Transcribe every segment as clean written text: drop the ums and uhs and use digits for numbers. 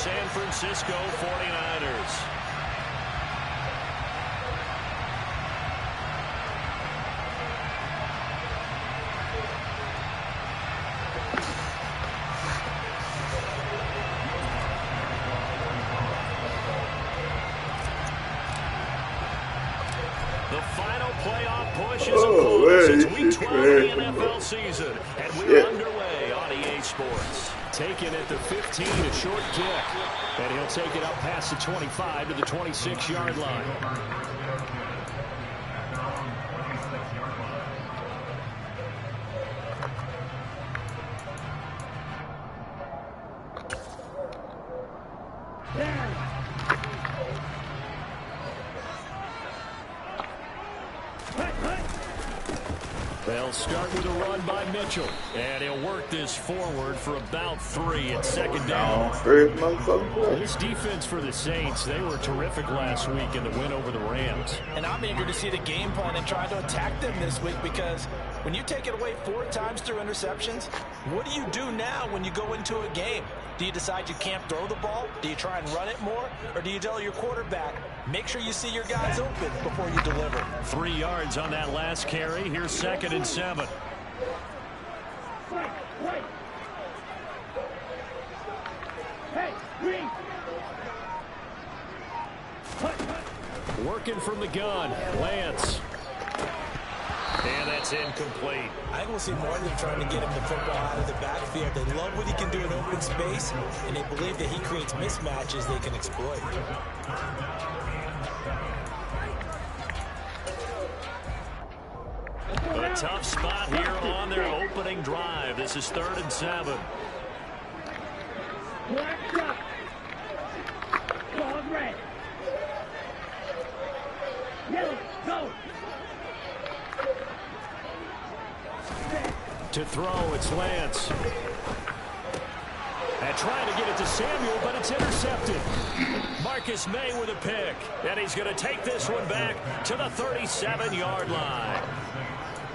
San Francisco 49ers. The final playoff push is upon us. It's week 12 of the NFL season, and we're underway on EA Sports. Taking at the 15, a short kick, and he'll take it up past the 25 to the 26-yard line. They'll start with a run by Mitchell, and he'll work this forward for about 3 at second down. This defense for the Saints, they were terrific last week in the win over the Rams. And I'm eager to see the game plan and try to attack them this week, because when you take it away 4 times through interceptions, what do you do now when you go into a game? Do you decide you can't throw the ball? Do you try and run it more? Or do you tell your quarterback, make sure you see your guys open before you deliver? 3 yards on that last carry. Here's 2nd and 7. Working from the gun, Lance. And that's incomplete. I think we'll see more of them trying to get him the football out of the backfield. They love what he can do in open space, and they believe that he creates mismatches they can exploit. A tough spot here on their opening drive. This is 3rd and 7. To throw, it's Lance. And trying to get it to Samuel, but it's intercepted. Marcus May with a pick. And he's going to take this one back to the 37-yard line.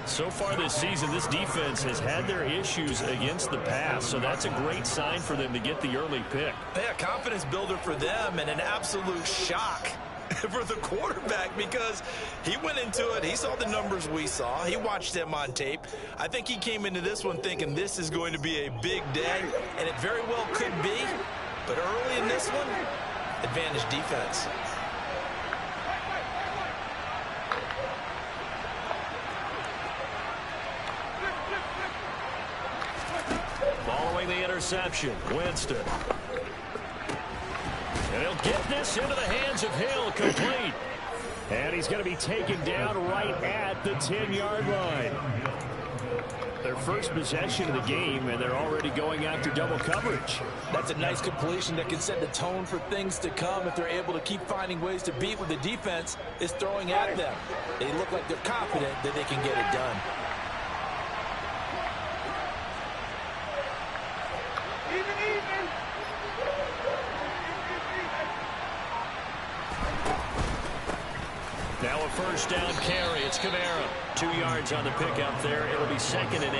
So far this season, this defense has had their issues against the pass, so that's a great sign for them to get the early pick. Yeah, confidence builder for them, and an absolute shock for the quarterback, because he went into it, he saw the numbers we saw, he watched them on tape. I think he came into this one thinking this is going to be a big day, and it very well could be, but early in this one, advantage defense. Following the interception, Winston. And he'll get this into the hands of Hill, complete. And he's going to be taken down right at the 10-yard line. Their first possession of the game, and they're already going after double coverage. That's a nice completion that can set the tone for things to come if they're able to keep finding ways to beat what the defense is throwing at them. They look like they're confident that they can get it done. Now a first down carry. It's Kamara. 2 yards on the pickup there. It'll be 2nd and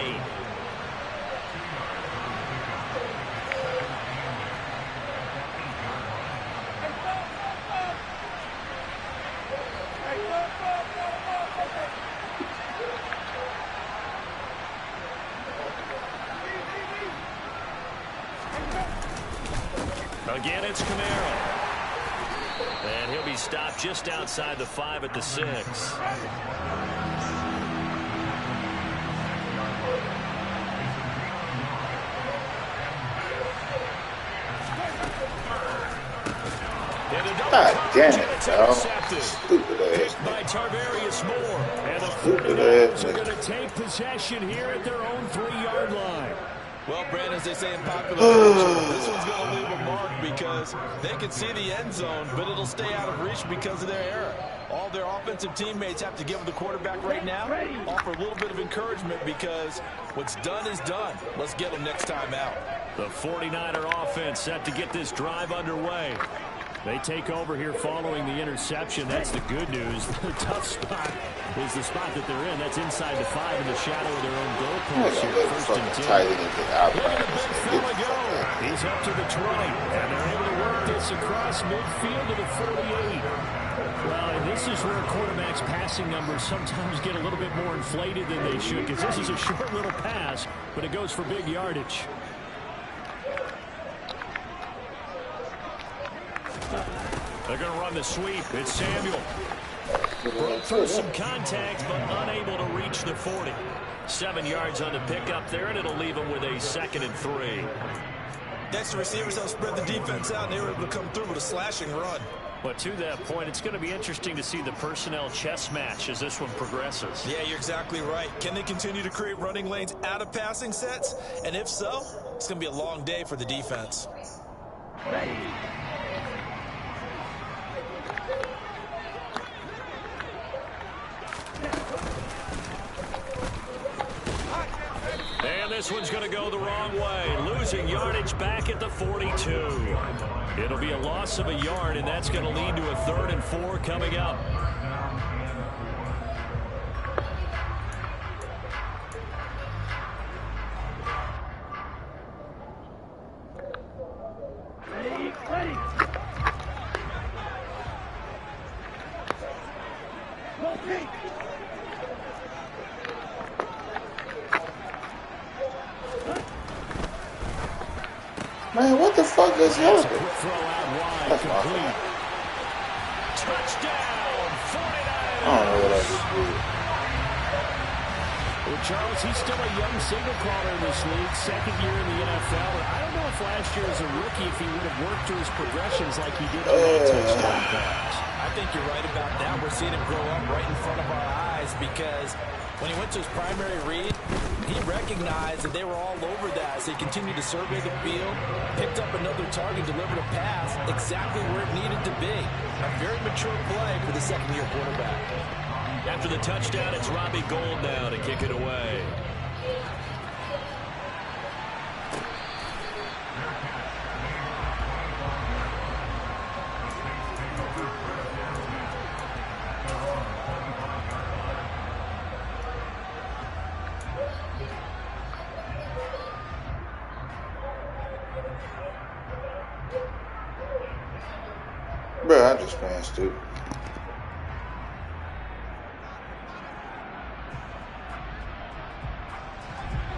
8. Again, it's Kamara. And he'll be stopped just outside the 5 at the 6. God damn it, Al. Stupid ass. By Tarvarius Moore. And the 49ers are going to take possession here at their own 3-yard line. Well, Brandon, as they say in popular culture, this one's going to leave a mark because they can see the end zone, but it'll stay out of reach because of their error. All their offensive teammates have to give the quarterback right now, offer a little bit of encouragement, because what's done is done. Let's get them next time out. The 49er offense set to get this drive underway. They take over here following the interception. That's the good news. The tough spot is the spot that they're in. That's inside the 5 in the shadow of their own goal post here. 1st and 10. Look at the big fella go. He's up to the 20, and they're able to work pass across midfield to the 48. Well, and this is where quarterbacks' passing numbers sometimes get a little bit more inflated than they should, because this is a short little pass, but it goes for big yardage. They're going to run the sweep. It's Samuel. Broke through some contact, but unable to reach the 40. 7 yards on the pickup there, and it'll leave him with a 2nd and 3. Next, the receivers helped spread the defense out, and they were able to come through with a slashing run. But to that point, it's going to be interesting to see the personnel chess match as this one progresses. Yeah, you're exactly right. Can they continue to create running lanes out of passing sets? And if so, it's going to be a long day for the defense. And this one's going to go the wrong way, losing yardage back at the 42. It'll be a loss of a yard, and that's going to lead to a 3rd and 4 coming up. Ready. Go, Pete. Man, what the fuck is happening? Throw out wide, That's my complete. fault. Touchdown, 49. I don't know what I just did. Well, Charles, he's still a young signal caller in this league, 2nd year in the NFL. And I don't know if last year as a rookie, if he would have worked through his progressions like he did on that touchdown pass. I think you're right about that. We're seeing him grow up right in front of our eyes, because when he went to his primary read, he recognized that they were all over that. So he continued to survey the field, picked up another target, delivered a pass exactly where it needed to be. A very mature play for the 2nd-year quarterback. After the touchdown, it's Robbie Gould now to kick it away. Bro, I just playing stupid.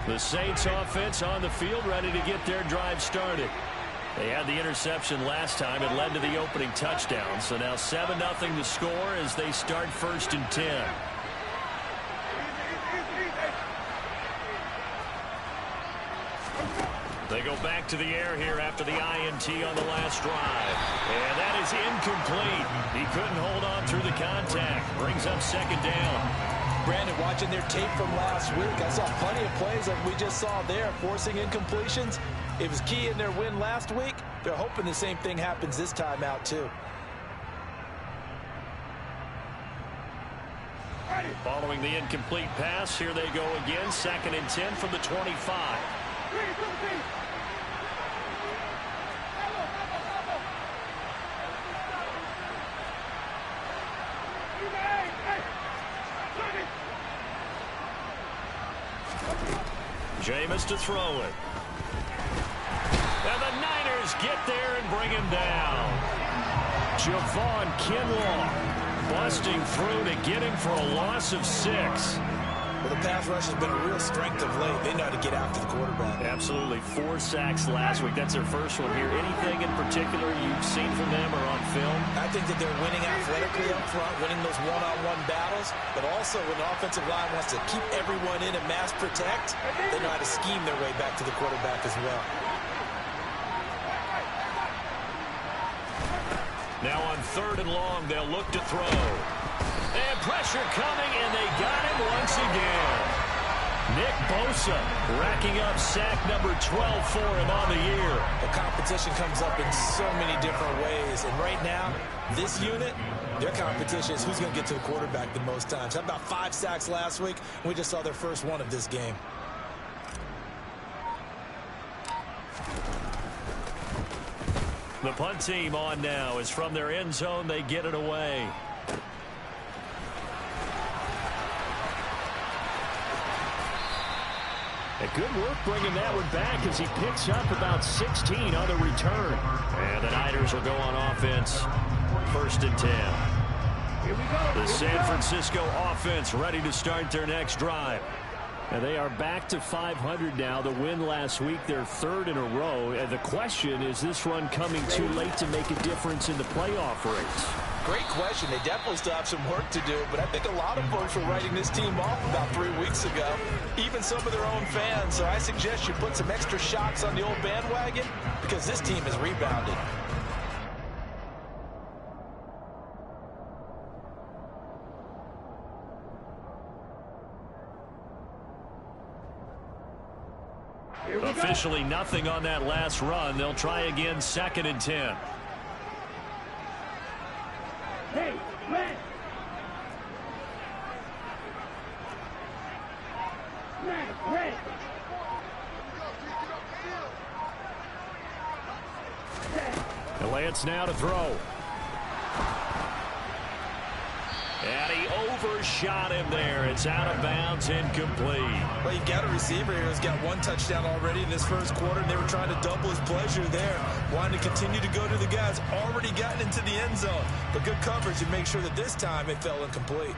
The Saints offense on the field, ready to get their drive started. They had the interception last time. It led to the opening touchdown. So now 7-0 to score as they start 1st and 10. They go back to the air here after the INT on the last drive. And that is incomplete. He couldn't hold on through the contact. Brings up 2nd down. Brandon, watching their tape from last week, I saw plenty of plays like we just saw there, forcing incompletions. It was key in their win last week. They're hoping the same thing happens this time out, too. Following the incomplete pass, here they go again. 2nd and 10 from the 25. Jameis to throw it. And the Niners get there and bring him down. Javon Kinlaw busting through to get him for a loss of 6. Well, the pass rush has been a real strength of late. They know how to get after the quarterback. Absolutely. 4 sacks last week. That's their first one here. Anything in particular you've seen from them or on film? I think that they're winning athletically up front, winning those one-on-one battles, but also when the offensive line wants to keep everyone in and mass protect, they know how to scheme their way back to the quarterback as well. Now on 3rd and long, they'll look to throw. And pressure coming, and they got him once again. Nick Bosa racking up sack number 12 for him on the year. The competition comes up in so many different ways, and right now, this unit, their competition is who's going to get to the quarterback the most times. How about 5 sacks last week? We just saw their first one of this game. The punt team on now is from their end zone. They get it away. good work bringing that one back as he picks up about 16 on the return. And the Niners will go on offense. 1st and 10. Here we go. The San Francisco offense ready to start their next drive. And they are back to 500 now. The win last week, their 3rd in a row. And the question is this run coming too late to make a difference in the playoff race? Great question. They definitely still have some work to do, but I think a lot of folks were writing this team off about 3 weeks ago, even some of their own fans. So I suggest you put some extra shocks on the old bandwagon because this team has rebounded. Officially nothing on that last run. They'll try again 2nd and 10. Hey, red. Red. The Lance now to throw. And he overshot him there. It's out of bounds, incomplete. Well, you got a receiver here who's got 1 touchdown already in this 1st quarter, and they were trying to double his pleasure there. Wanting to continue to go to the guys already gotten into the end zone. But good coverage to make sure that this time it fell incomplete.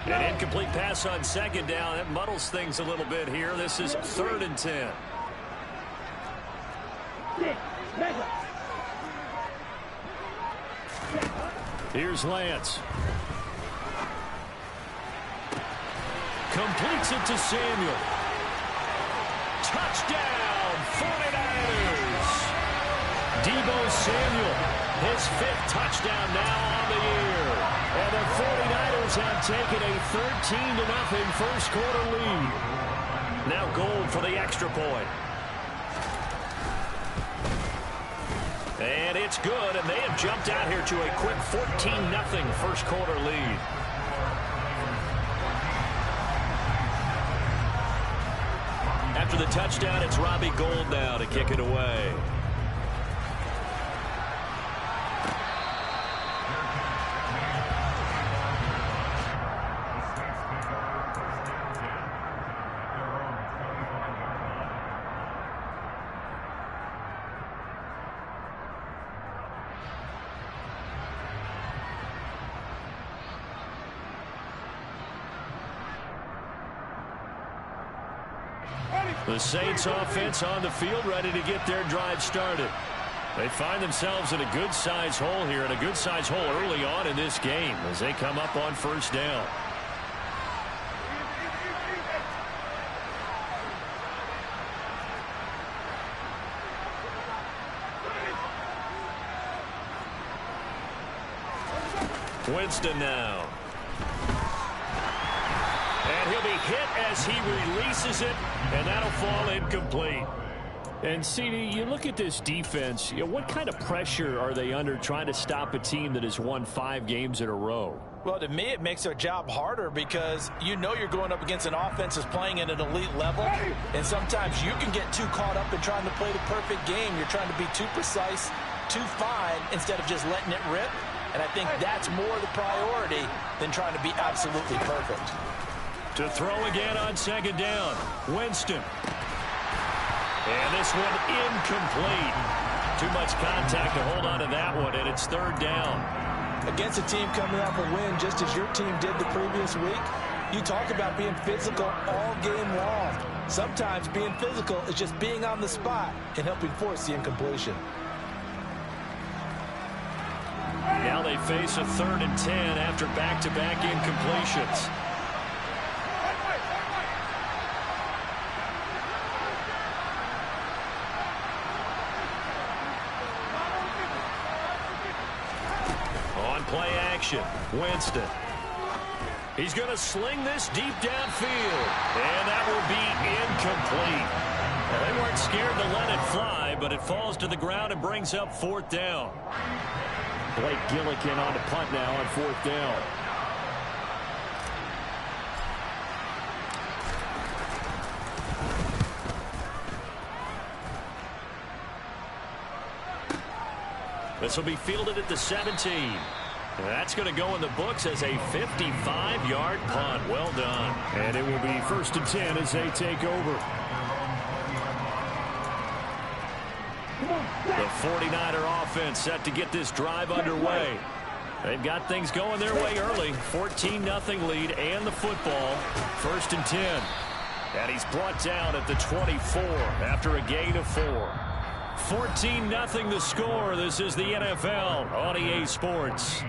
An incomplete pass on 2nd down. That muddles things a little bit here. This is 3rd and 10. Here's Lance. Completes it to Samuel. Touchdown, 49ers. Deebo Samuel, his 5th touchdown now on the year. And the 49ers have taken a 13-0 1st quarter lead. Now goal for the extra point. And it's good, and they have jumped out here to a quick 14-0 1st quarter lead. After the touchdown, it's Robbie Gould now to kick it away. The Saints offense on the field ready to get their drive started. They find themselves in a good-sized hole here, and a good-sized hole early on in this game as they come up on 1st down. Winston now. And he'll be hit as he releases it, and that'll fall incomplete. And, CD, you look at this defense, what kind of pressure are they under trying to stop a team that has won 5 games in a row? Well, to me, it makes their job harder because you know you're going up against an offense that's playing at an elite level, and sometimes you can get too caught up in trying to play the perfect game. You're trying to be too precise, too fine, instead of just letting it rip, and I think that's more the priority than trying to be absolutely perfect. To throw again on 2nd down, Winston. And this one incomplete. Too much contact to hold on to that one, and it's 3rd down. Against a team coming off a win just as your team did the previous week, you talk about being physical all game long. Sometimes being physical is just being on the spot and helping force the incompletion. Now they face a 3rd and 10 after back-to-back incompletions. Play action. Winston. He's going to sling this deep downfield. And that will be incomplete. Well, they weren't scared to let it fly, but it falls to the ground and brings up 4th down. Blake Gillikin on the punt now on 4th down. This will be fielded at the 17. That's going to go in the books as a 55-yard punt. Well done. And it will be 1st and 10 as they take over. The 49er offense set to get this drive underway. They've got things going their way early. 14-0 lead and the football. 1st and 10. And he's brought down at the 24 after a gain of 4. 14-0 the score. This is the NFL on EA Sports.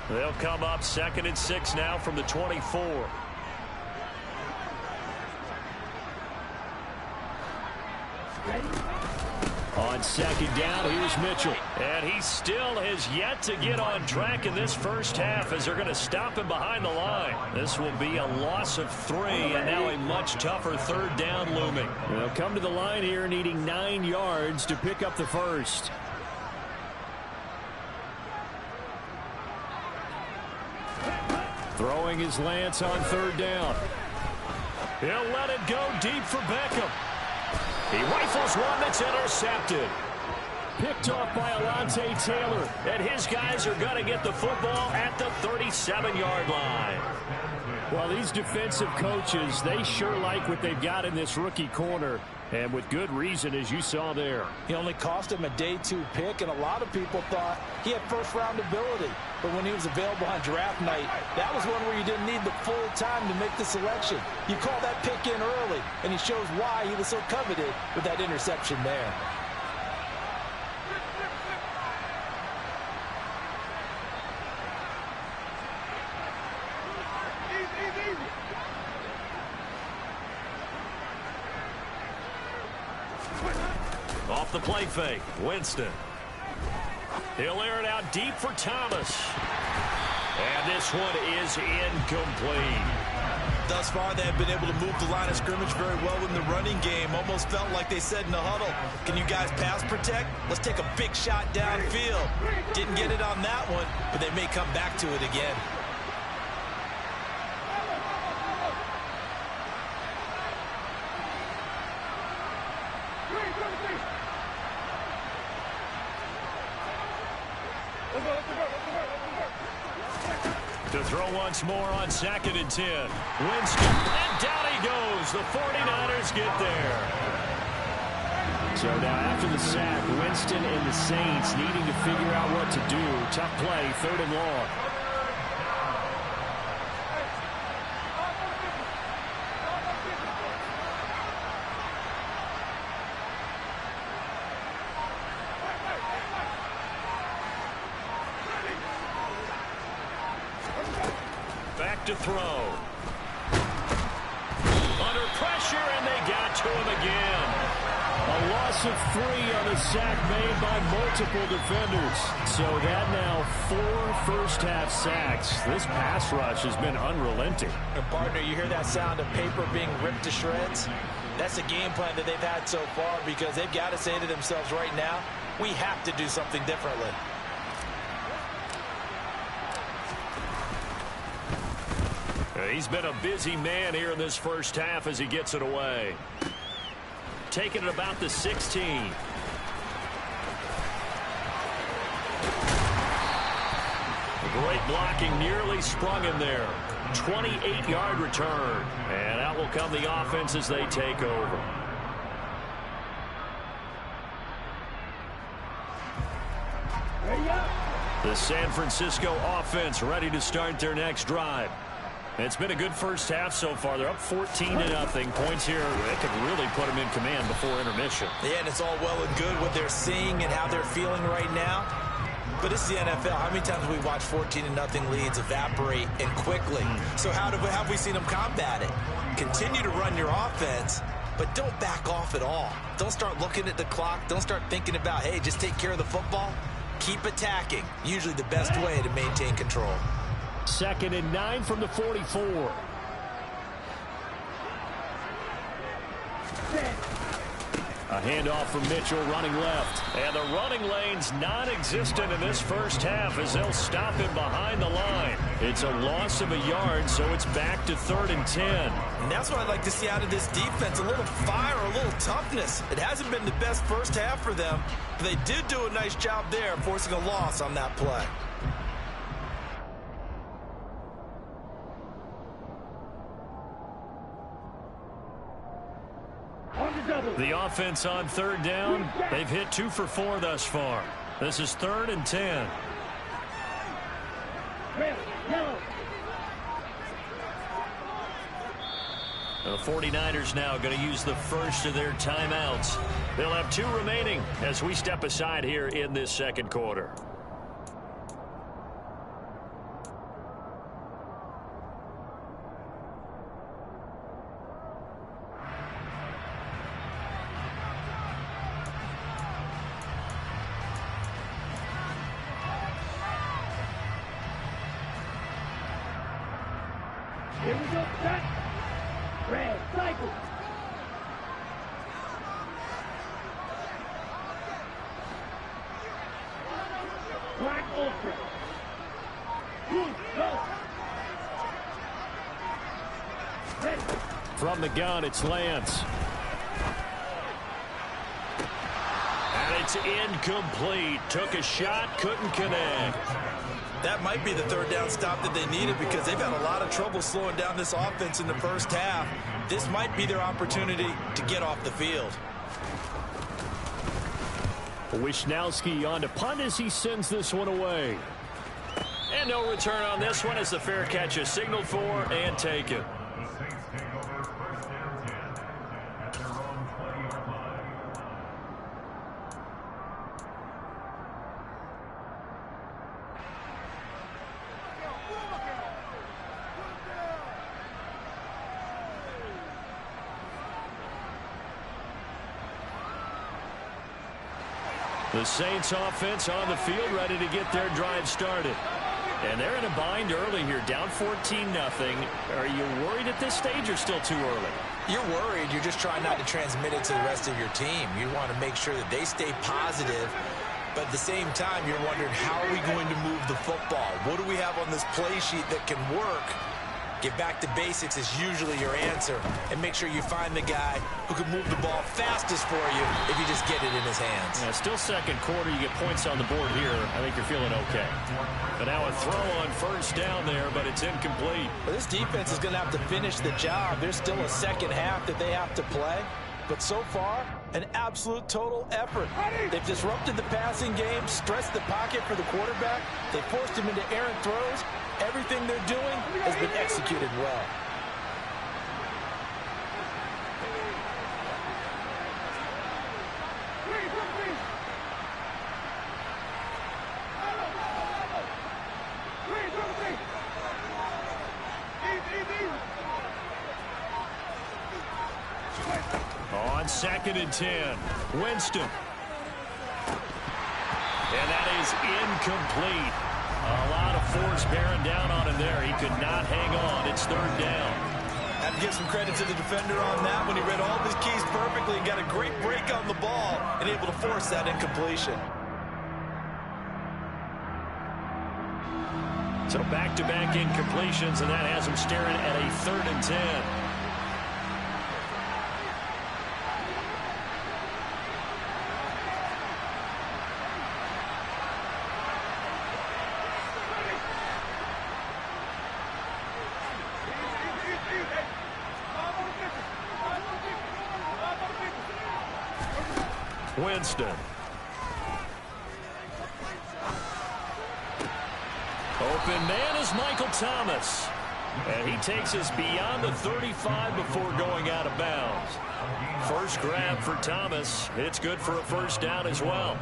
They'll come up 2nd and 6 now from the 24. On 2nd down, here's Mitchell. And he still has yet to get on track in this first half as they're going to stop him behind the line. This will be a loss of 3 and now a much tougher 3rd down looming. They'll come to the line here needing 9 yards to pick up the first. Throwing his Lance on 3rd down. He'll let it go deep for Beckham. He rifles one that's intercepted. Picked off by Alontae Taylor. And his guys are going to get the football at the 37-yard line. Well, these defensive coaches, they sure like what they've got in this rookie corner. And with good reason, as you saw there. He only cost him a day 2 pick, and a lot of people thought he had first-round ability. But when he was available on draft night, that was one where you didn't need the full time to make the selection. You call that pick in early, and he shows why he was so coveted with that interception there. Off the play fake, Winston. He'll air it out deep for Thomas. And this one is incomplete. Thus far, they have been able to move the line of scrimmage very well in the running game. Almost felt like they said in the huddle, can you guys pass protect? Let's take a big shot downfield. Didn't get it on that one, but they may come back to it again. To throw once more on 2nd and 10. Winston, and down he goes. The 49ers get there. So now after the sack, Winston and the Saints needing to figure out what to do. Tough play, 3rd and long. Back to throw. Under pressure, and they got to him again. A loss of 3 on a sack made by multiple defenders. So that now 4 first-half sacks. This pass rush has been unrelenting. And partner, you hear that sound of paper being ripped to shreds? That's a game plan that they've had so far because they've got to say to themselves right now, we have to do something differently. He's been a busy man here in this first half as he gets it away. Taking it about the 16. Great blocking, nearly sprung him there. 28-yard return. And out will come the offense as they take over. The San Francisco offense ready to start their next drive. It's been a good first half so far. They're up 14-0. Points here that could really put them in command before intermission. Yeah, and it's all well and good what they're seeing and how they're feeling right now. But it's the NFL. How many times have we watched 14-0 leads evaporate and quickly? So how have we seen them combat it? Continue to run your offense, but don't back off at all. Don't start looking at the clock. Don't start thinking about, hey, just take care of the football. Keep attacking. Usually the best way to maintain control. 2nd and 9 from the 44. A handoff from Mitchell running left. And the running lane's non-existent in this first half as they'll stop him behind the line. It's a loss of a yard, so it's back to 3rd and 10. And that's what I'd like to see out of this defense, a little fire, a little toughness. It hasn't been the best first half for them, but they did do a nice job there forcing a loss on that play. The offense on 3rd down, they've hit 2 for 4 thus far. This is 3rd and 10. The 49ers now going to use the first of their timeouts. They'll have 2 remaining as we step aside here in this second quarter. Here we go, set. Red, cycle. Black ultra. Go. Ready. From the gun, it's Lance. And it's incomplete. Took a shot, couldn't connect. That might be the 3rd down stop that they needed because they've had a lot of trouble slowing down this offense in the first half. This might be their opportunity to get off the field. Wisnowski on to punt as he sends this one away. And no return on this one as the fair catch is signaled for and taken. The Saints offense on the field ready to get their drive started. And they're in a bind early here, down 14-0. Are you worried at this stage or still too early? You're worried. You're just trying not to transmit it to the rest of your team. You want to make sure that they stay positive. But at the same time, you're wondering, how are we going to move the football? What do we have on this play sheet that can work? Get back to basics is usually your answer. And make sure you find the guy who can move the ball fastest for you if you just get it in his hands. Yeah, still second quarter. You get points on the board here. I think you're feeling okay. But now a throw on first down there, but it's incomplete. Well, this defense is going to have to finish the job. There's still a second half that they have to play. But so far, an absolute total effort. They've disrupted the passing game, stressed the pocket for the quarterback. They forced him into errant throws. Everything they're doing has been executed well. On 2nd and 10, Winston. And that is incomplete. A lot of force bearing down on him there. He could not hang on. It's 3rd down. Have to give some credit to the defender on that when he read all of his keys perfectly and got a great break on the ball and able to force that incompletion. So back-to-back incompletions, and that has him staring at a 3rd and 10. Winston. Open man is Michael Thomas. And he takes us beyond the 35 before going out of bounds. First grab for Thomas. It's good for a first down as well.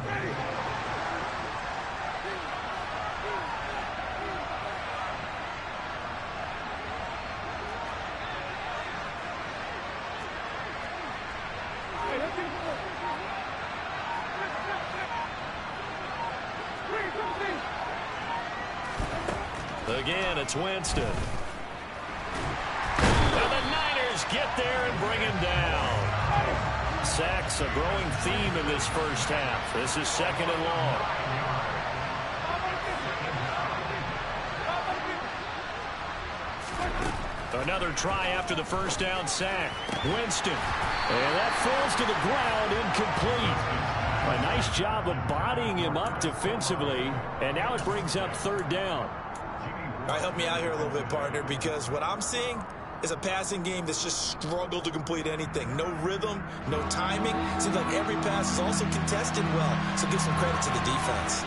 The Again, it's Winston. And the Niners get there and bring him down. Sacks, a growing theme in this first half. This is 2nd and long. Another try after the first down sack. Winston. And that falls to the ground, incomplete. A nice job of bodying him up defensively. And now it brings up 3rd down. All right, help me out here a little bit, partner, because what I'm seeing is a passing game that's just struggled to complete anything. No rhythm, no timing. Seems like every pass is also contested well. So give some credit to the defense.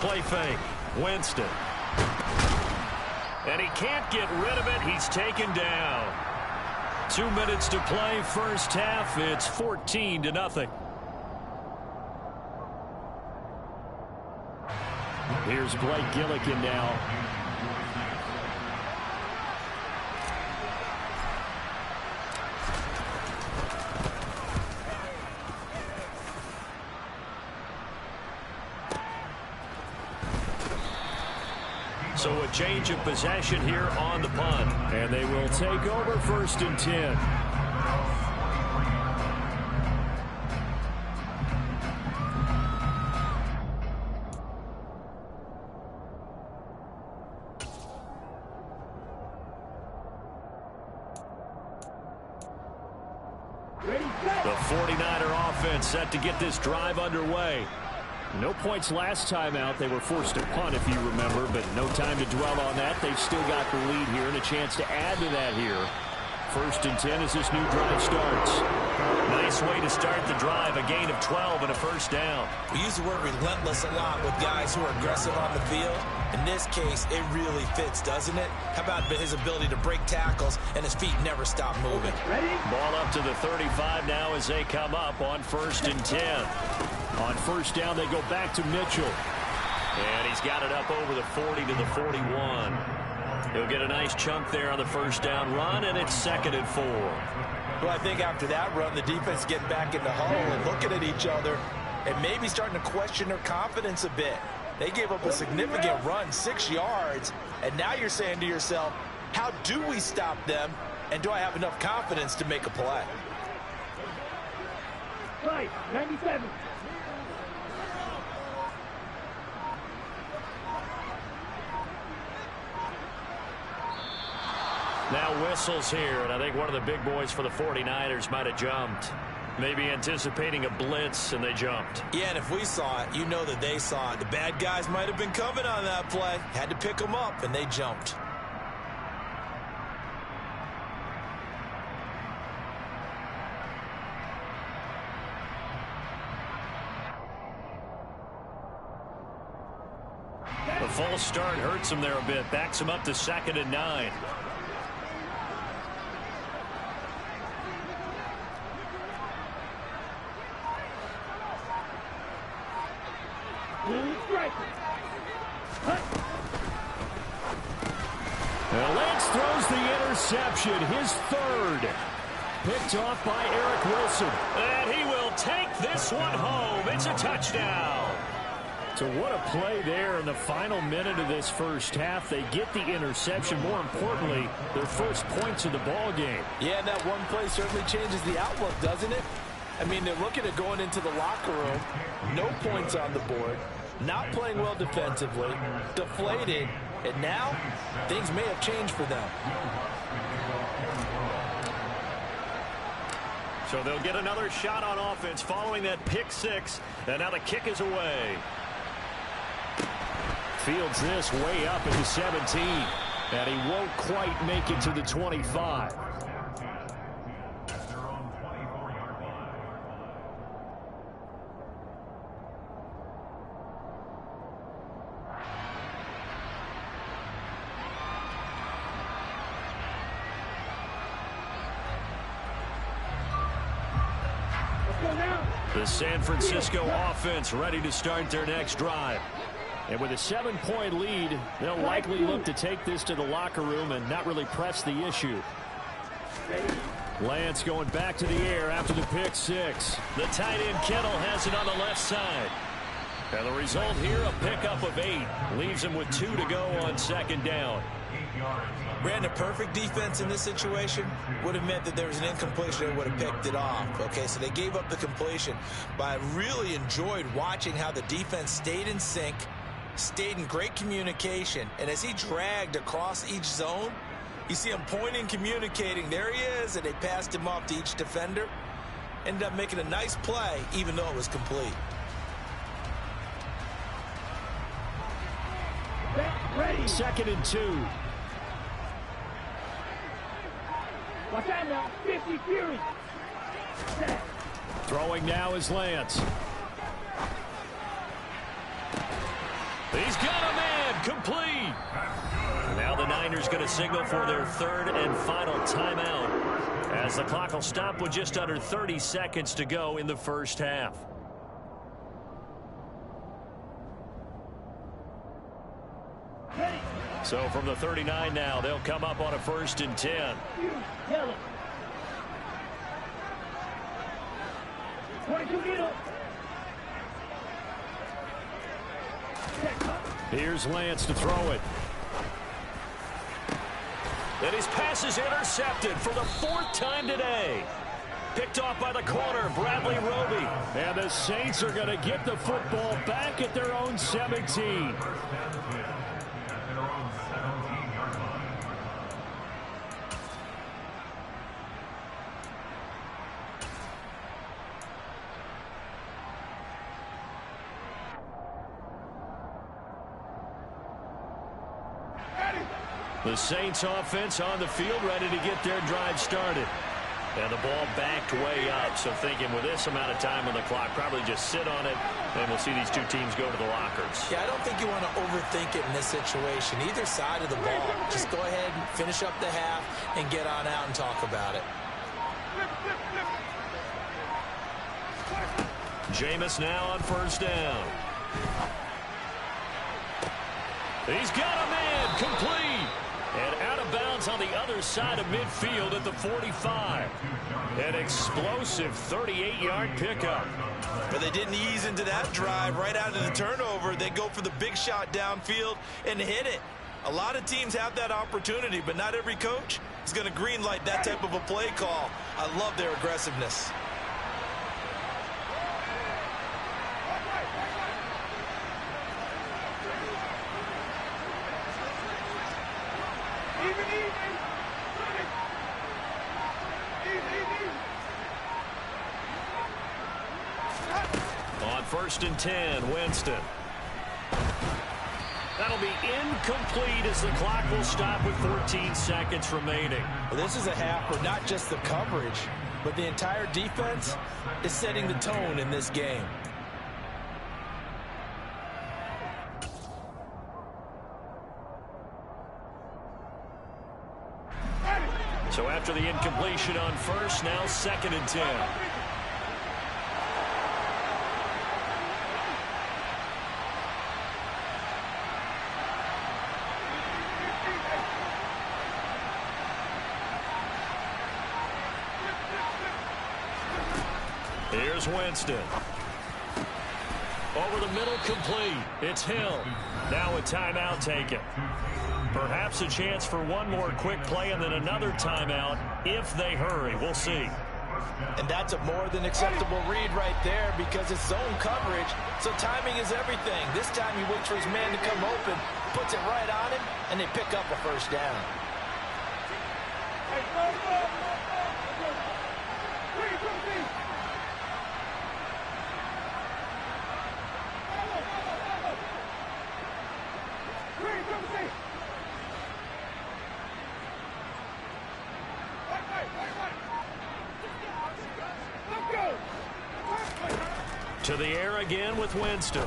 Play fake. Winston. And he can't get rid of it. He's taken down. 2 minutes to play, first half. It's 14-0. Here's Blake Gillikin now. So a change of possession here on the punt. And they will take over 1st and 10. The 49er offense set to get this drive underway. No points last time out. They were forced to punt, if you remember, but no time to dwell on that. They've still got the lead here and a chance to add to that here. 1st and 10 as this new drive starts. Nice way to start the drive. A gain of 12 and a first down. We use the word relentless a lot with guys who are aggressive on the field. In this case, it really fits, doesn't it? How about his ability to break tackles and his feet never stop moving? Ready? Ball up to the 35 now as they come up on 1st and 10. On first down, they go back to Mitchell. And he's got it up over the 40 to the 41. He'll get a nice chunk there on the first down run, and it's 2nd and 4. Well, I think after that run, the defense getting back in the huddle and looking at each other and maybe starting to question their confidence a bit. They gave up a significant run, 6 yards, and now you're saying to yourself, how do we stop them, and do I have enough confidence to make a play? Right, 97. Now whistles here, and I think one of the big boys for the 49ers might have jumped. Maybe anticipating a blitz, and they jumped. Yeah, and if we saw it, you know that they saw it. The bad guys might have been coming on that play. Had to pick them up, and they jumped. The false start hurts him there a bit. Backs him up to 2nd and 9. Lance throws the interception, his 3rd. Picked off by Eric Wilson. And he will take this one home. It's a touchdown. So what a play there in the final minute of this first half. They get the interception. More importantly, their first points of the ball game. Yeah, and that one play certainly changes the outlook, doesn't it? I mean, they're looking at going into the locker room. No points on the board. Not playing well defensively. Deflated. And now, things may have changed for them. So they'll get another shot on offense following that pick 6. And now the kick is away. Fields this way up at the 17. And he won't quite make it to the 25. The San Francisco offense ready to start their next drive. And with a 7-point lead, they'll likely look to take this to the locker room and not really press the issue. Lance going back to the air after the pick six. The tight end Kittle has it on the left side. And the result here, a pickup of 8. Leaves him with 2 to go on second down. Brandon, perfect defense in this situation would have meant that there was an incompletion that would have picked it off. Okay, so they gave up the completion. But I really enjoyed watching how the defense stayed in sync, stayed in great communication, and as he dragged across each zone, you see him pointing, communicating. There he is, and they passed him off to each defender. Ended up making a nice play, even though it was complete. Ready. 2nd and 2. Watch out now. 50 Fury. Set. Throwing now is Lance. He's got a man. Complete. Now the Niners going to signal for their 3rd and final timeout, as the clock will stop with just under 30 seconds to go in the first half. So from the 39 now, they'll come up on a 1st and 10. Tell him. 22 middle. Here's Lance to throw it. And his pass is intercepted for the 4th time today. Picked off by the corner, Bradley Roby. And the Saints are going to get the football back at their own 17. The Saints offense on the field, ready to get their drive started. And the ball backed way up, so thinking with this amount of time on the clock, probably just sit on it, and we'll see these two teams go to the lockers. Yeah, I don't think you want to overthink it in this situation. Either side of the ball, just go ahead and finish up the half and get on out and talk about it. Jameis now on 1st down. He's got a man, complete. And out of bounds on the other side of midfield at the 45. An explosive 38-yard pickup. But they didn't ease into that drive right out of the turnover. They go for the big shot downfield and hit it. A lot of teams have that opportunity, but not every coach is going to greenlight that type of a play call. I love their aggressiveness. On 1st and 10, Winston. That'll be incomplete as the clock will stop with 14 seconds remaining. Well, this is a half where not just the coverage, but the entire defense is setting the tone in this game. So after the incompletion on 1st, now 2nd and 10. Here's Winston. Over the middle, complete. It's Hill. Now a timeout taken. Perhaps a chance for one more quick play and then another timeout if they hurry. We'll see. And that's a more than acceptable read right there because it's zone coverage, so timing is everything. This time he waits for his man to come open, puts it right on him, and they pick up a 1st down. To the air again with Winston.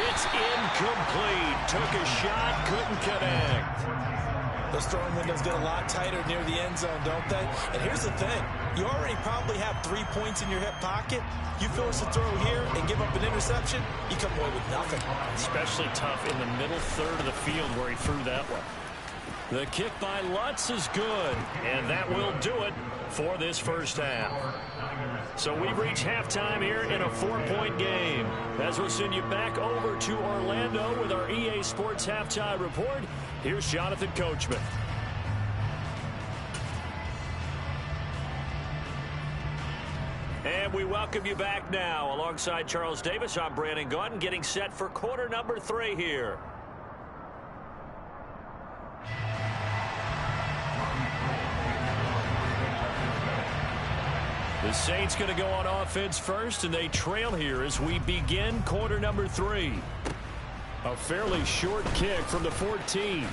It's incomplete. Took a shot, couldn't connect. Those throwing windows get a lot tighter near the end zone, don't they? And here's the thing. You already probably have 3 points in your hip pocket. You force a throw here and give up an interception, you come away with nothing. Especially tough in the middle third of the field where he threw that one. The kick by Lutz is good, and that will do it for this first half. So we've reached halftime here in a 4-point game. As we'll send you back over to Orlando with our EA Sports Halftime Report, here's Jonathan Coachman. And we welcome you back now. Alongside Charles Davis, I'm Brandon Gaudin, getting set for quarter number 3 here. The Saints going to go on offense first, and they trail here as we begin quarter number 3. A fairly short kick from the 14.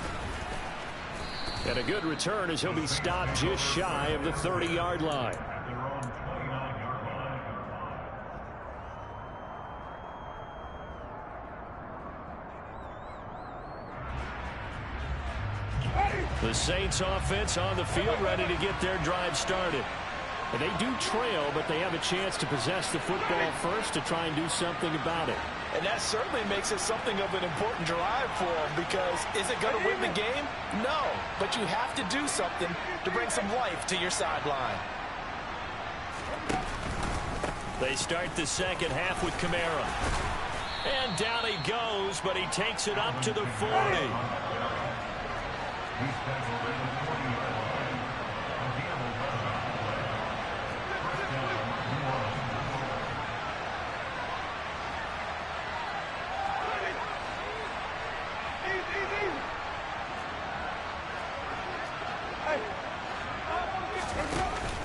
And a good return as he'll be stopped just shy of the 30-yard line. The Saints offense on the field ready to get their drive started. And they do trail, but they have a chance to possess the football first to try and do something about it. And that certainly makes it something of an important drive for them, because is it going to win the game? No, but you have to do something to bring some life to your sideline. They start the second half with Kamara. And down he goes, but he takes it up to the 40.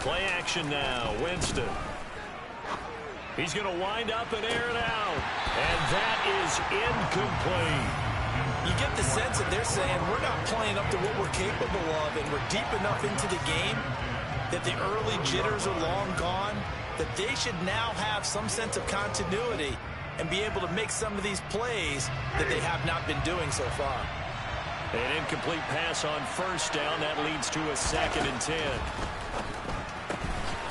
Play action now. Winston. He's going to wind up and air it out. And that is incomplete. You get the sense that they're saying we're not playing up to what we're capable of, and we're deep enough into the game that the early jitters are long gone, that they should now have some sense of continuity and be able to make some of these plays that they have not been doing so far. An incomplete pass on first down. That leads to a 2nd and 10.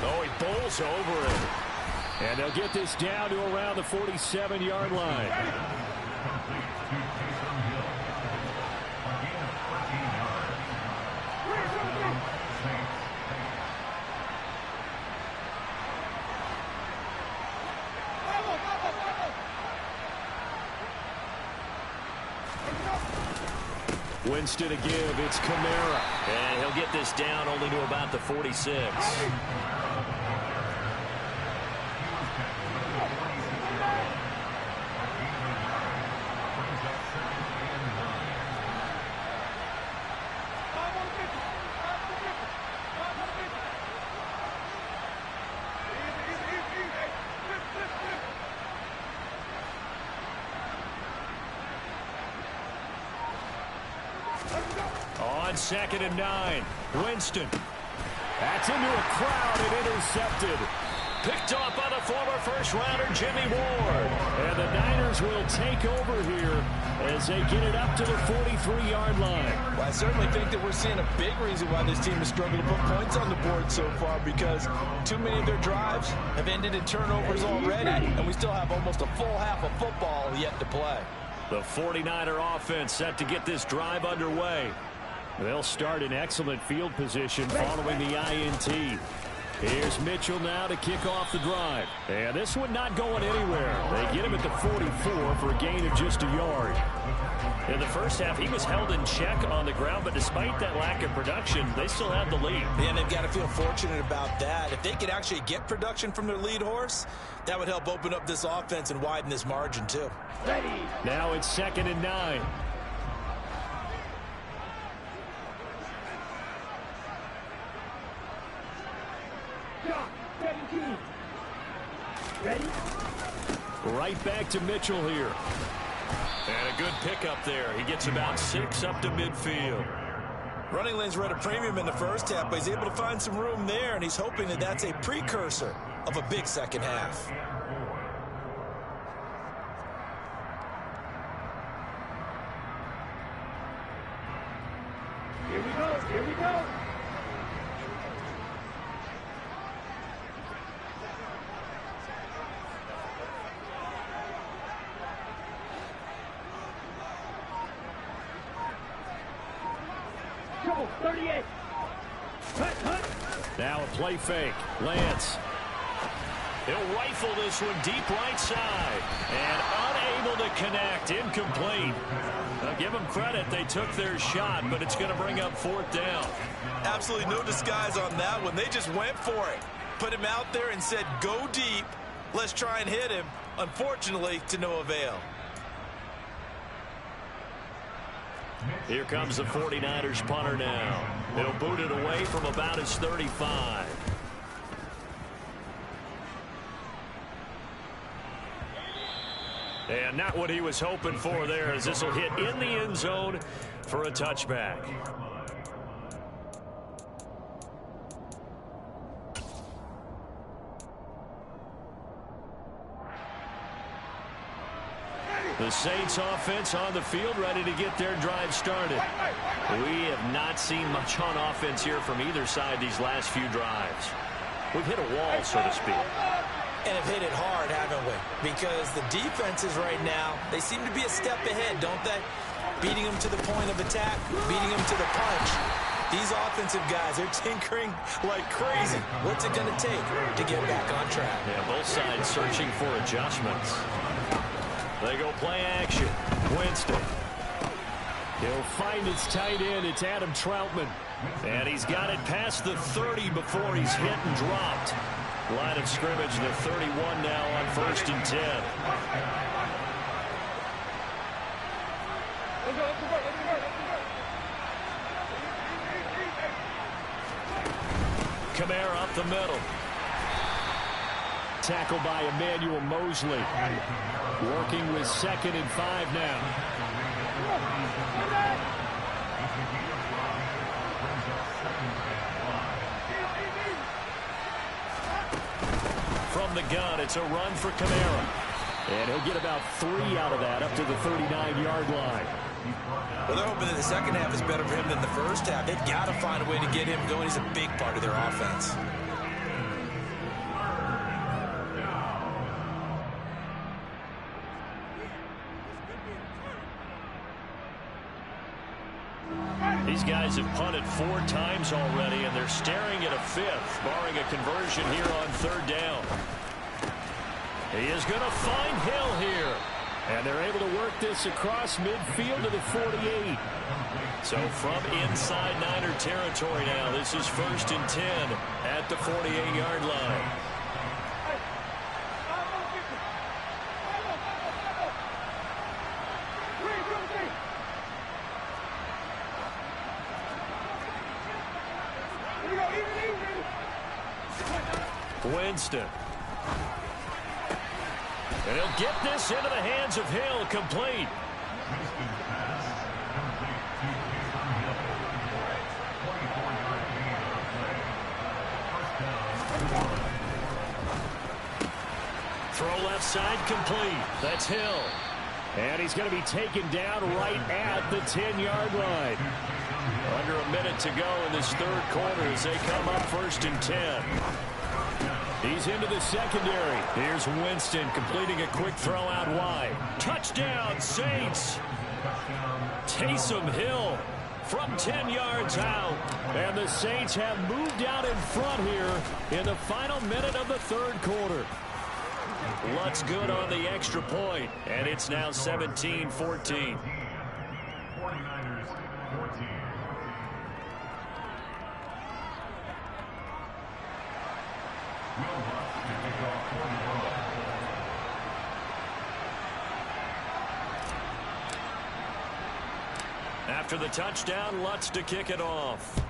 Oh, he bowls over it. And they'll get this down to around the 47-yard line. Winston to give. It's Kamara. And he'll get this down only to about the 46. On 2nd and 9, Winston. That's into a crowd and intercepted. Picked off by the former first-rounder Jimmy Ward. And the Niners will take over here as they get it up to the 43-yard line. Well, I certainly think that we're seeing a big reason why this team has struggled to put points on the board so far, because too many of their drives have ended in turnovers already, and we still have almost a full half of football yet to play. The 49er offense set to get this drive underway. They'll start in excellent field position following the INT. Here's Mitchell now to kick off the drive. And this one not going anywhere. They get him at the 44 for a gain of just a yard. In the first half, he was held in check on the ground, but despite that lack of production, they still have the lead. And they've got to feel fortunate about that. If they could actually get production from their lead horse, that would help open up this offense and widen this margin too. Ready. Now it's 2nd and 9. Ready? Right back to Mitchell here. And a good pickup there. He gets about 6 up to midfield. Running lanes were at a premium in the first half, but he's able to find some room there, and he's hoping that that's a precursor of a big second half. Here we go. Here we go. Trouble, 38. Now a play fake. Lance. He'll rifle this one deep right side. And unable to connect. Incomplete. Now give them credit. They took their shot, but it's going to bring up 4th down. Absolutely no disguise on that one. They just went for it. Put him out there and said, go deep. Let's try and hit him. Unfortunately, to no avail. Here comes the 49ers punter now. He'll boot it away from about his 35. And not what he was hoping for there, as this will hit in the end zone for a touchback. The Saints offense on the field, ready to get their drive started. We have not seen much on offense here from either side these last few drives. We've hit a wall, so to speak. And have hit it hard, haven't we? Because the defenses right now, they seem to be a step ahead, don't they? Beating them to the point of attack, beating them to the punch. These offensive guys are tinkering like crazy. What's it going to take to get back on track? Yeah, both sides searching for adjustments. They go play action. Winston. He'll find his tight end. It's Adam Troutman. And he's got it past the 30 before he's hit and dropped. Line of scrimmage, the 31 now on 1st and 10. Kamara up the middle. Tackled by Emmanuel Mosley. Working with 2nd and 5 now. From the gun, it's a run for Kamara. And he'll get about 3 out of that up to the 39-yard line. Well, they're hoping that the second half is better for him than the first half. They've got to find a way to get him going. He's a big part of their offense. These guys have punted 4 times already, and they're staring at a 5th, barring a conversion here on 3rd down. He is going to find Hill here. And they're able to work this across midfield to the 48. So from inside Niner territory now, this is 1st and 10 at the 48-yard line. Winston. And he'll get this into the hands of Hill, complete. Throw left side, complete. That's Hill. And he's going to be taken down right at the 10-yard line. Under a minute to go in this 3rd quarter as they come up 1st and 10. He's into the secondary. Here's Winston completing a quick throw out wide. Touchdown, Saints. Taysom Hill from 10 yards out. And the Saints have moved out in front here in the final minute of the 3rd quarter. Lutz good on the extra point, and it's now 17-14. 49ers 14. After the touchdown, Lutz to kick it off.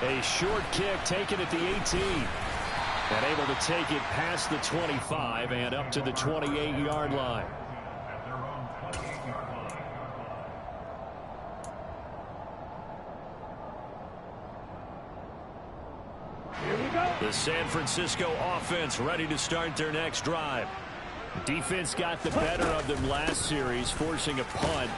A short kick taken at the 18. And able to take it past the 25 and up to the 28-yard line. The San Francisco offense ready to start their next drive. Defense got the better of them last series, forcing a punt.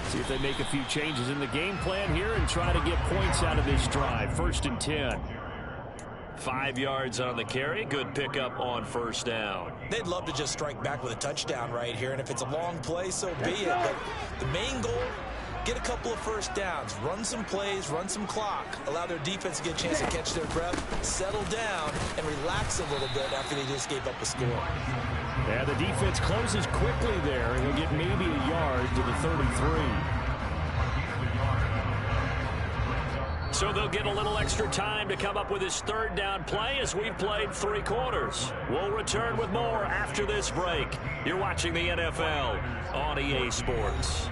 See if they make a few changes in the game plan here and try to get points out of this drive. 1st and 10. 5 yards on the carry. Good pickup on 1st down. They'd love to just strike back with a touchdown right here, and if it's a long play, so be it. But the main goal, get a couple of 1st downs, run some plays, run some clock, allow their defense to get a chance to catch their breath, settle down, and relax a little bit after they just gave up a score. Yeah, the defense closes quickly there. He'll get maybe a yard to the 33. So they'll get a little extra time to come up with his 3rd down play as we've played 3 quarters. We'll return with more after this break. You're watching the NFL on EA Sports.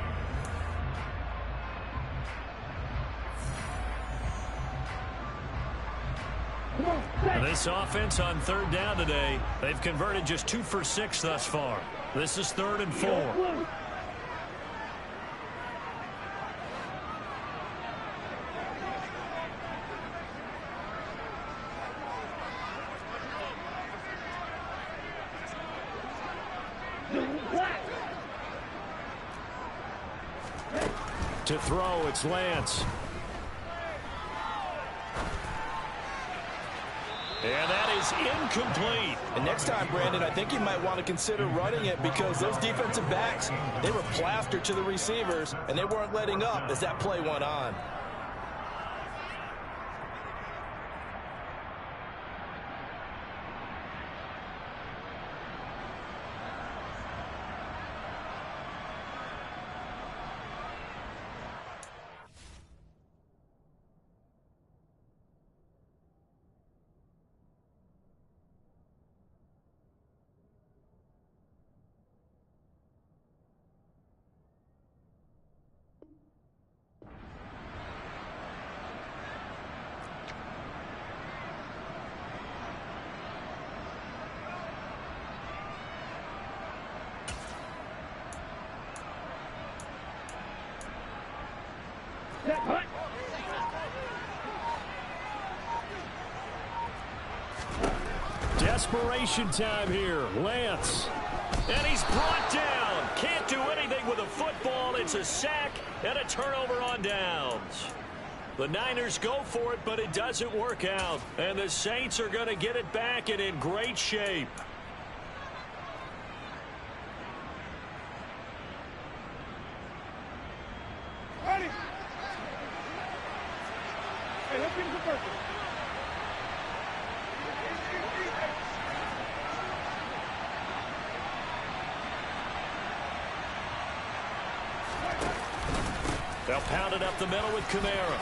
This offense on 3rd down today, they've converted just 2 for 6 thus far. This is 3rd and 4. To throw, it's Lance. And that is incomplete. And next time, Brandon, I think you might want to consider running it because those defensive backs, they were plastered to the receivers, and they weren't letting up as that play went on. Desperation time here. Lance. And he's brought down. Can't do anything with a football. It's a sack and a turnover on downs. The Niners go for it, but it doesn't work out. And the Saints are going to get it back and in great shape. Ready. Hey, let's get him some first. They'll pound it up the middle with Kamara.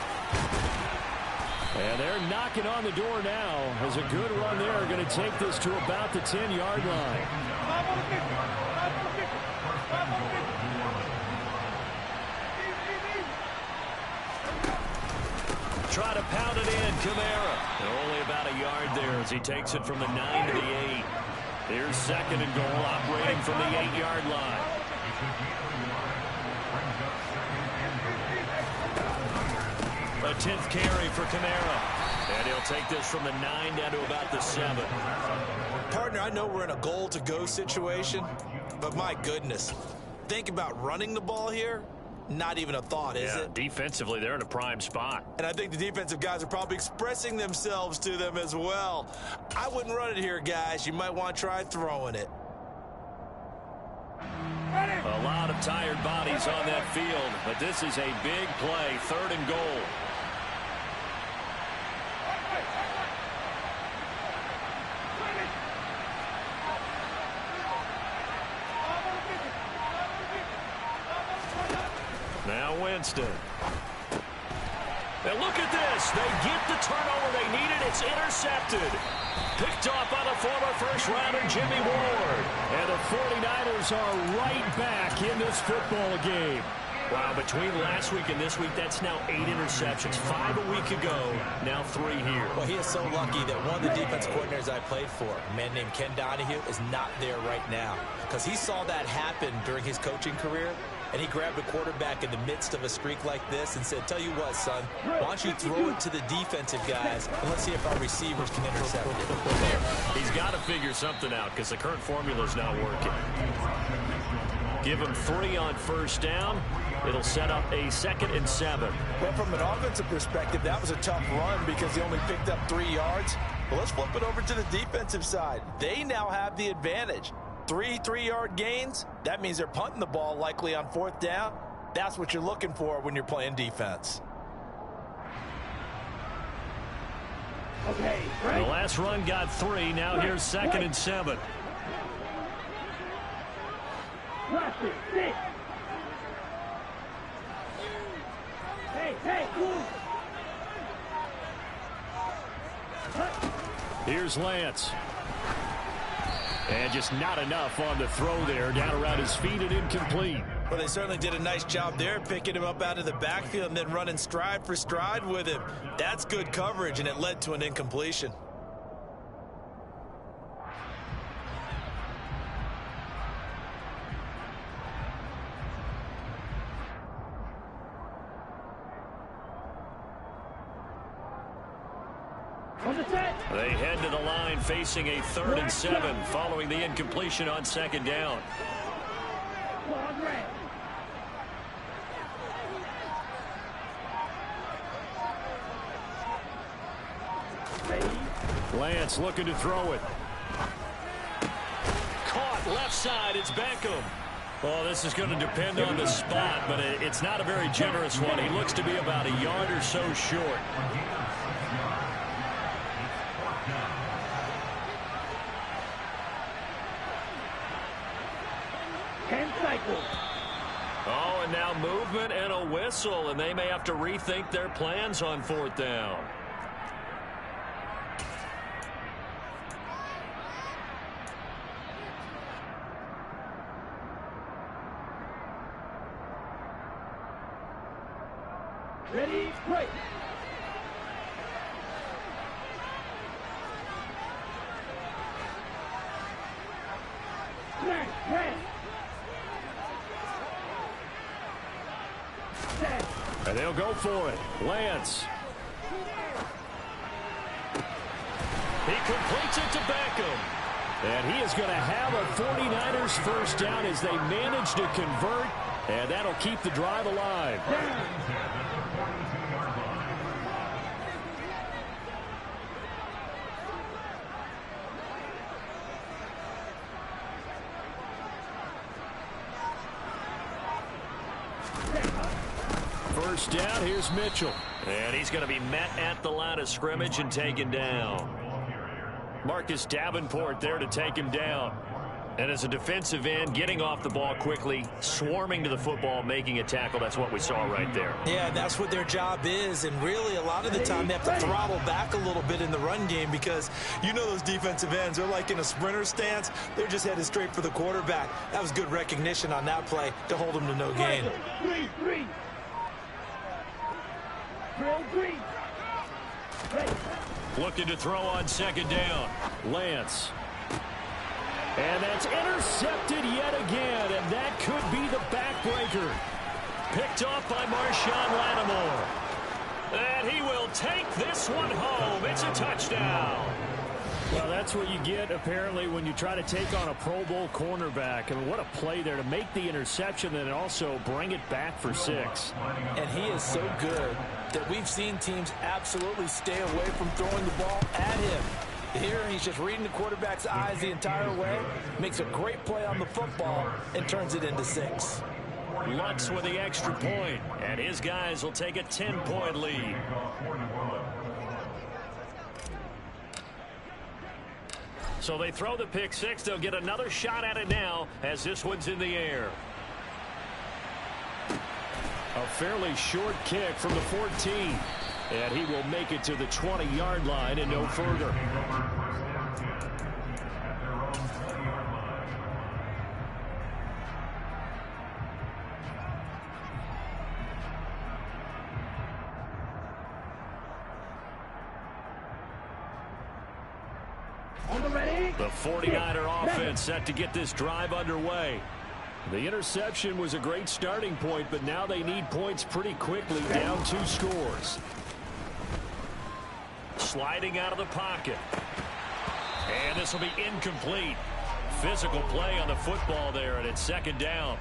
And they're knocking on the door now as a good run there. Going to take this to about the 10-yard line. Try to pound it in, Kamara. And only about a yard there as he takes it from the 9 to the 8. Here's 2nd and goal, operating from the 8-yard line. A 10th carry for Kamara. And he'll take this from the 9 down to about the 7. Partner, I know we're in a goal-to-go situation, but my goodness, think about running the ball here. Not even a thought, is it? Defensively, they're in a prime spot. And I think the defensive guys are probably expressing themselves to them as well. I wouldn't run it here, guys. You might want to try throwing it. A lot of tired bodies on that field, but this is a big play, 3rd and goal. Now Winston. And look at this. They get the turnover they needed. It's intercepted. Picked off by the former first-rounder Jimmy Ward. And the 49ers are right back in this football game. Wow, between last week and this week, that's now 8 interceptions. 5 a week ago, now 3 here. Well, he is so lucky that one of the defense coordinators I played for, a man named Ken Donahue, is not there right now. Because he saw that happen during his coaching career, and he grabbed a quarterback in the midst of a streak like this and said, tell you what, son, why don't you throw it to the defensive guys, and let's see if our receivers can intercept it. He's got to figure something out because the current formula is not working. Give him 3 on first down. It'll set up a 2nd and 7. Well, from an offensive perspective, that was a tough run because he only picked up 3 yards. But let's flip it over to the defensive side. They now have the advantage. 3 3-yard gains, that means they're punting the ball likely on 4th down. That's what you're looking for when you're playing defense. Okay, The right. last run got 3. Now here's 2nd and 7. Watch it. 6. Hey, move. Here's Lance. And just not enough on the throw there. Down around his feet and incomplete. Well, they certainly did a nice job there, picking him up out of the backfield and then running stride for stride with him. That's good coverage, and it led to an incompletion. On the set. They head to the line facing a 3rd and 7 following the incompletion on 2nd down. Long red. Lance looking to throw it. Caught left side. It's Beckham. Well, this is going to depend on the spot, but it's not a very generous one. He looks to be about a yard or so short. Oh, and now movement and a whistle, and they may have to rethink their plans on 4th down. Ready, break. Smash, red. And they'll go for it. Lance. He completes it to Beckham. And he is going to have a 49ers first down as they manage to convert. And that'll keep the drive alive. First down, here's Mitchell. And he's going to be met at the line of scrimmage and taken down. Marcus Davenport there to take him down. And as a defensive end, getting off the ball quickly, swarming to the football, making a tackle. That's what we saw right there. Yeah, that's what their job is. And really, a lot of the time, they have to throttle back a little bit in the run game because you know those defensive ends, they're like in a sprinter stance. They're just headed straight for the quarterback. That was good recognition on that play to hold them to no gain. Green. Drill green. Ready. Looking to throw on 2nd down. Lance. And that's intercepted yet again, and that could be the backbreaker. Picked off by Marshawn Lattimore. And he will take this one home. It's a touchdown. Well, that's what you get, apparently, when you try to take on a Pro Bowl cornerback. I mean, what a play there to make the interception and also bring it back for 6. And he is so good that we've seen teams absolutely stay away from throwing the ball at him. Here, he's just reading the quarterback's eyes the entire way, makes a great play on the football, and turns it into 6. Lutz with the extra point, and his guys will take a 10-point lead. So they throw the pick 6. They'll get another shot at it now as this one's in the air. A fairly short kick from the 14. And he will make it to the 20-yard line and no further. The 49er offense set to get this drive underway. The interception was a great starting point, but now they need points pretty quickly, down 2 scores. Sliding out of the pocket. And this will be incomplete. Physical play on the football there, and it's 2nd down.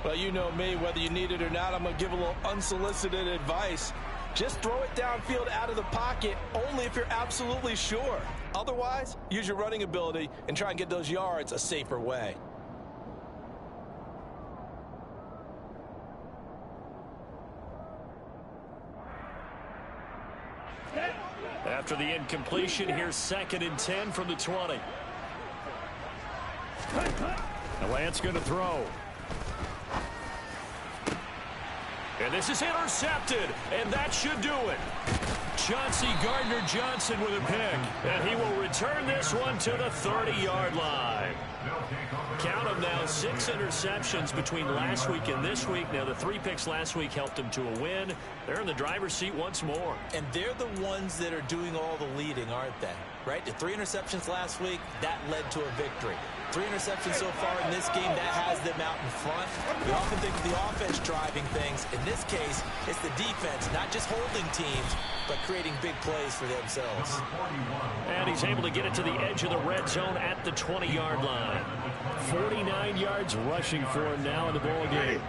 Well, you know me, whether you need it or not, I'm going to give a little unsolicited advice. Just throw it downfield out of the pocket only if you're absolutely sure. Otherwise, use your running ability and try and get those yards a safer way. After the incompletion, here's 2nd and 10 from the 20. The Lance going to throw. And this is intercepted, and that should do it. Chauncey Gardner-Johnson with a pick, and he will return this one to the 30-yard line. Count them now, 6 interceptions between last week and this week. Now, the 3 picks last week helped them to a win. They're in the driver's seat once more. And they're the ones that are doing all the leading, aren't they? Right? The 3 interceptions last week, that led to a victory. 3 interceptions so far in this game, that has them out in front. We often think of the offense driving things. In this case, it's the defense, not just holding teams, but creating big plays for themselves. And he's able to get it to the edge of the red zone at the 20-yard line. 49 yards rushing for him now in the ball game.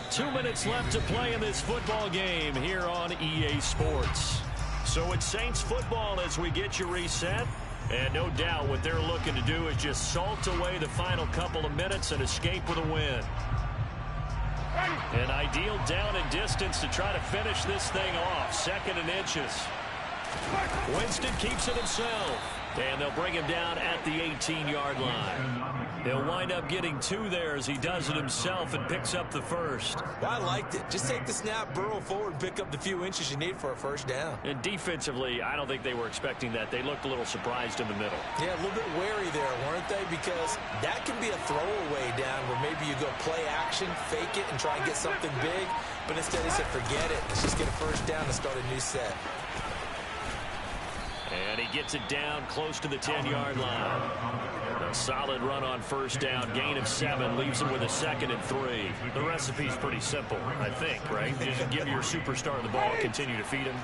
2 minutes left to play in this football game here on EA Sports. So it's Saints football as we get you reset. And no doubt what they're looking to do is just salt away the final couple of minutes and escape with a win. An ideal down and distance to try to finish this thing off. 2nd and inches. Winston keeps it himself. And they'll bring him down at the 18-yard line. He'll wind up getting 2 there as he does it himself and picks up the first. Well, I liked it. Just take the snap, burrow forward, pick up the few inches you need for a first down. And defensively, I don't think they were expecting that. They looked a little surprised in the middle. Yeah, a little bit wary there, weren't they? Because that can be a throwaway down where maybe you go play action, fake it, and try and get something big. But instead he said, forget it. Let's just get a first down and start a new set. And he gets it down close to the 10-yard line. A solid run on first down. Gain of 7 leaves him with a 2nd and 3. The recipe's pretty simple, I think, right? Just give your superstar the ball, continue to feed him.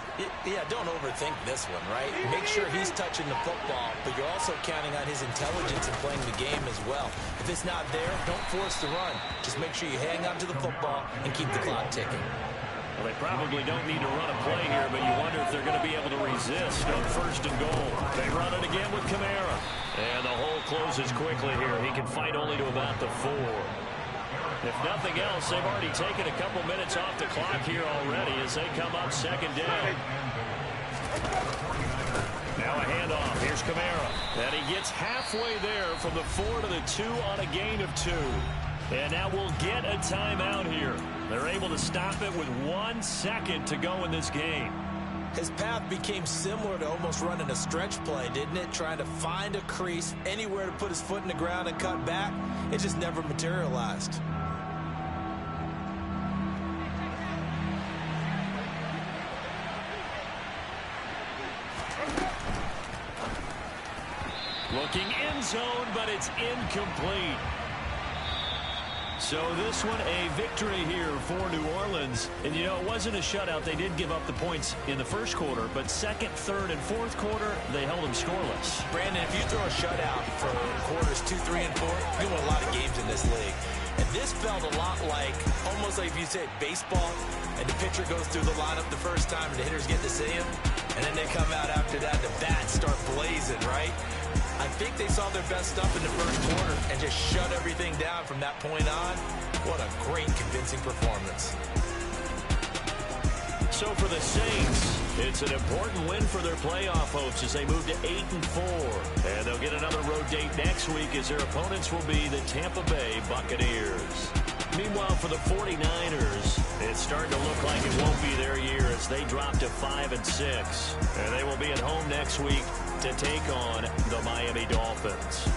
Yeah, don't overthink this one, right? Make sure he's touching the football, but you're also counting on his intelligence in playing the game as well. If it's not there, don't force the run. Just make sure you hang on to the football and keep the clock ticking. Well, they probably don't need to run a play here, but you wonder if they're going to be able to resist on 1st and goal. They run it again with Kamara. And the hole closes quickly here. He can fight only to about the 4. If nothing else, they've already taken a couple minutes off the clock here already as they come up 2nd down. Now a handoff. Here's Kamara. And he gets halfway there from the 4 to the 2 on a gain of 2. And now we'll get a timeout here. They're able to stop it with 1 second to go in this game. His path became similar to almost running a stretch play, didn't it? Trying to find a crease, anywhere to put his foot in the ground and cut back. It just never materialized. Looking end zone, but it's incomplete. So this one a victory here for New Orleans. And, you know, it wasn't a shutout. They did give up the points in the first quarter, but 2nd, 3rd, and 4th quarter, they held them scoreless. Brandon, if you throw a shutout for quarters 2, 3, and 4, you win a lot of games in this league. And this felt a lot like, almost like if you said baseball, and the pitcher goes through the lineup the first time and the hitters get to see him, and then they come out after that, the bats start blazing, right? I think they saw their best stuff in the first quarter and just shut everything down from that point on. What a great, convincing performance. So for the Saints, it's an important win for their playoff hopes as they move to 8-4. And they'll get another road date next week as their opponents will be the Tampa Bay Buccaneers. Meanwhile, for the 49ers, it's starting to look like it won't be their year as they drop to 5-6. And they will be at home next week to take on the Miami Dolphins.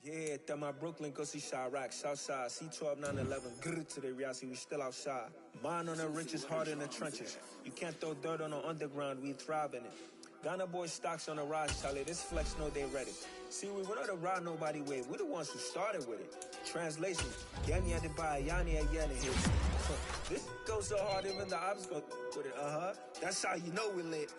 Yeah, that my Brooklyn, go see Chirac, Southside, C12, 911, grrr to the reality, we still outside. Mine on the richest, heart in the trenches. You can't throw dirt on the underground, we thrive in it. Ghana boys stocks on the rise, Charlie, this flex know they ready. See, we were not the ride nobody with, we're the ones who started with it. Translation, Yani had to buy, Yani had yet hit. This goes so hard, even the ops go with it. That's how you know we lit.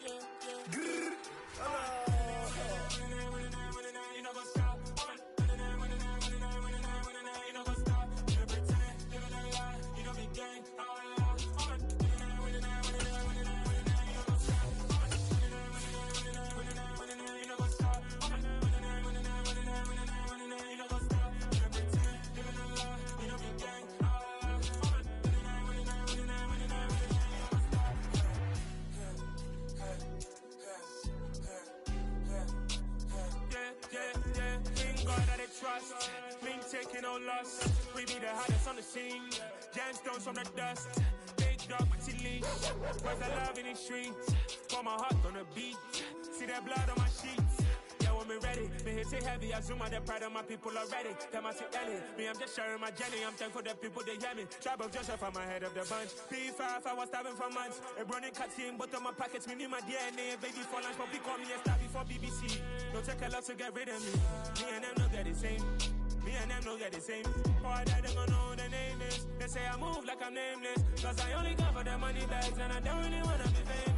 Trust, we ain't taking no loss. We be the hottest on the scene. Gemstones from the dust. Big dog with your leash. Where's the love in the streets? Pour my heart on the beat. See that blood on my sheets. Yeah, when me ready, me hit it heavy. I zoom out the pride of my people already. Them I see Ellie. Me, I'm just sharing my journey. I'm thankful that people they hear me. Tribe of Joseph, I'm ahead of the bunch. P5, I was starving for months. A running cut team, but on my pockets, me need my DNA. Baby for lunch, but we call me a star before BBC. Don't take a lot to get rid of me. Me and them no get the same. Me and them no get the same. Boy, that they gonna know who the name is. They say I move like I'm nameless. Cause I only got for the money bags and I don't really wanna be famous.